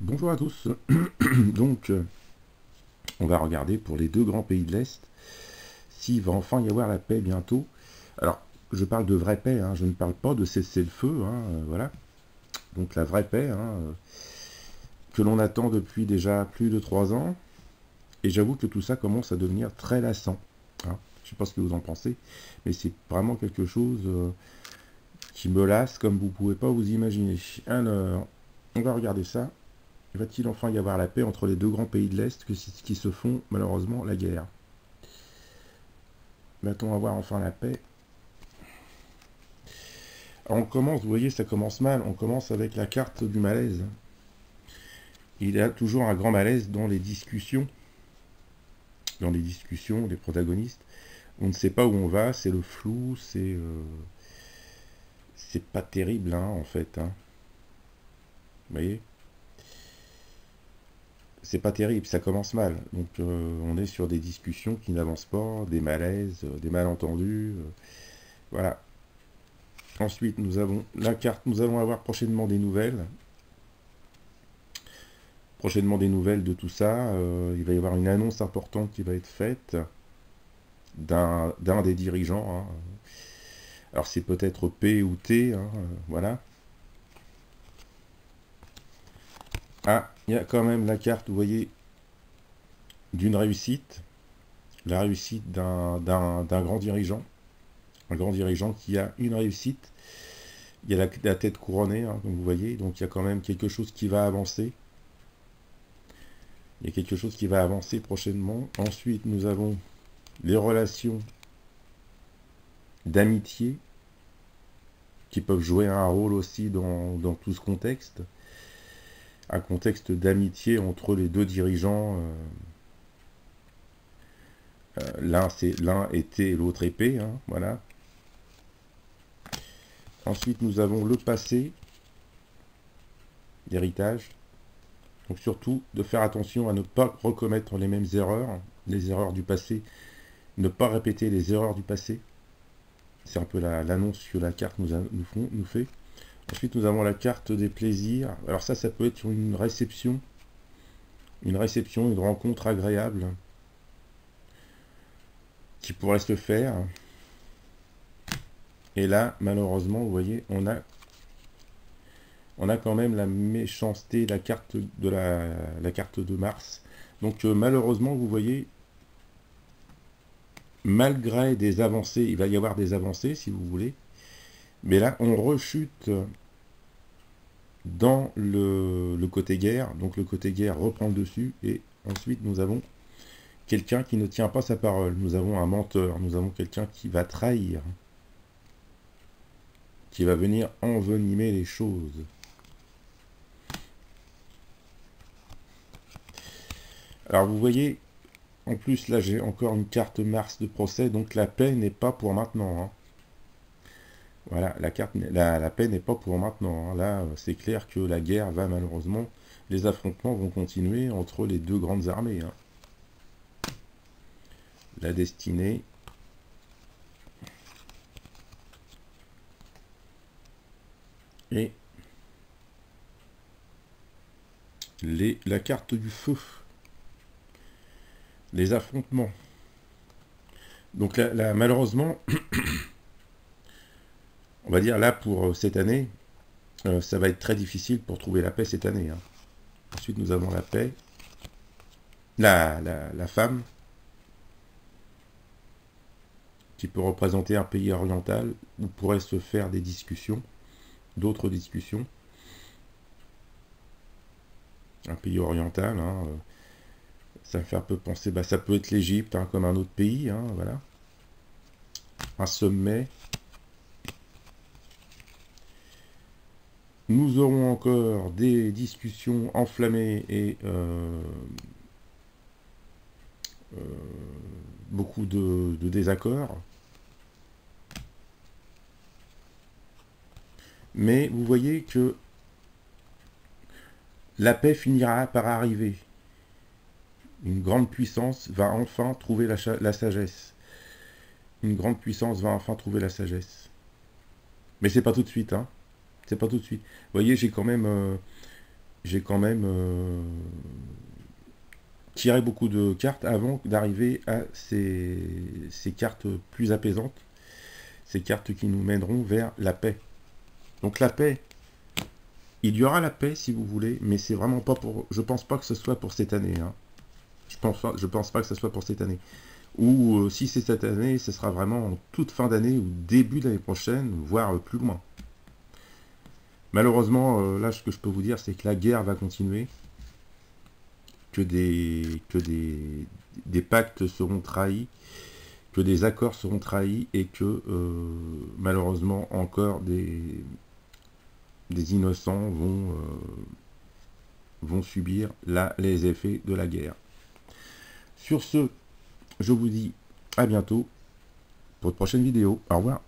Bonjour à tous. Donc, on va regarder pour les deux grands pays de l'Est s'il va enfin y avoir la paix bientôt. Alors, je parle de vraie paix, hein, je ne parle pas de cesser le feu, hein, voilà. Donc la vraie paix, hein, que l'on attend depuis déjà plus de 3 ans. Et j'avoue que tout ça commence à devenir très lassant, hein. Je ne sais pas ce que vous en pensez, mais c'est vraiment quelque chose qui me lasse comme vous ne pouvez pas vous imaginer. Alors, on va regarder ça. Va-t-il enfin y avoir la paix entre les deux grands pays de l'Est qui se font malheureusement la guerre? Va-t-on avoir enfin la paix? Alors on commence, vous voyez, ça commence mal. On commence avec la carte du malaise. Il y a toujours un grand malaise dans les discussions des protagonistes. On ne sait pas où on va, c'est le flou, c'est pas terrible, hein, en fait, hein. Vous voyez, c'est pas terrible, ça commence mal. Donc on est sur des discussions qui n'avancent pas, des malaises, des malentendus, voilà. Ensuite, nous avons la carte, nous allons avoir prochainement des nouvelles. Prochainement des nouvelles de tout ça. Il va y avoir une annonce importante qui va être faite d'un des dirigeants, hein. Alors c'est peut-être P ou T, hein, voilà. Ah, il y a quand même la carte, vous voyez, d'une réussite. La réussite d'un grand dirigeant. Un grand dirigeant qui a une réussite. Il y a la tête couronnée, hein, comme vous voyez. Donc il y a quand même quelque chose qui va avancer. Il y a quelque chose qui va avancer prochainement. Ensuite, nous avons les relations d'amitié qui peuvent jouer un rôle aussi dans tout ce contexte. Un contexte d'amitié entre les deux dirigeants. L'un était et l'autre épée, hein, voilà. Ensuite, nous avons le passé, l'héritage. Donc surtout, de faire attention à ne pas recommettre les erreurs du passé, ne pas répéter les erreurs du passé. C'est un peu l'annonce que la carte nous fait. Ensuite, nous avons la carte des plaisirs. Alors ça peut être une rencontre agréable qui pourrait se faire. Et là, malheureusement, vous voyez, on a quand même la méchanceté, la carte de Mars. Donc malheureusement, vous voyez, malgré des avancées, il va y avoir des avancées si vous voulez, mais là on rechute dans le côté guerre, donc le côté guerre reprend le dessus, et ensuite nous avons quelqu'un qui ne tient pas sa parole, nous avons un menteur, nous avons quelqu'un qui va trahir, qui va venir envenimer les choses. Alors vous voyez, en plus là j'ai encore une carte Mars de procès, donc la paix n'est pas pour maintenant, hein. Voilà, la paix n'est pas pour maintenant, hein. Là, c'est clair que la guerre va malheureusement, les affrontements vont continuer entre les deux grandes armées, hein. La destinée. Et la carte du feu. Les affrontements. Donc là, malheureusement, on va dire là pour cette année, ça va être très difficile pour trouver la paix cette année, hein. Ensuite, nous avons la paix. La femme, qui peut représenter un pays oriental, où pourraient se faire des discussions, d'autres discussions. Un pays oriental, hein, ça me fait un peu penser, ça peut être l'Égypte, hein, comme un autre pays, hein, voilà. Un sommet. Nous aurons encore des discussions enflammées et beaucoup de désaccords. Mais vous voyez que la paix finira par arriver. Une grande puissance va enfin trouver la sagesse. Une grande puissance va enfin trouver la sagesse. Mais c'est pas tout de suite, hein. C'est pas tout de suite. Vous voyez, j'ai quand même j'ai quand même tiré beaucoup de cartes avant d'arriver à ces cartes plus apaisantes, ces cartes qui nous mèneront vers la paix. Donc la paix, il y aura la paix si vous voulez, mais c'est vraiment pas pour. Je pense pas que ce soit pour cette année. Hein. Je pense pas que ce soit pour cette année. Ou si c'est cette année, ce sera vraiment en toute fin d'année ou début d'année prochaine, voire plus loin. Malheureusement, là, ce que je peux vous dire, c'est que la guerre va continuer, que des pactes seront trahis, que des accords seront trahis et que malheureusement encore des innocents vont subir là les effets de la guerre. Sur ce, je vous dis à bientôt pour de prochaines vidéos. Au revoir.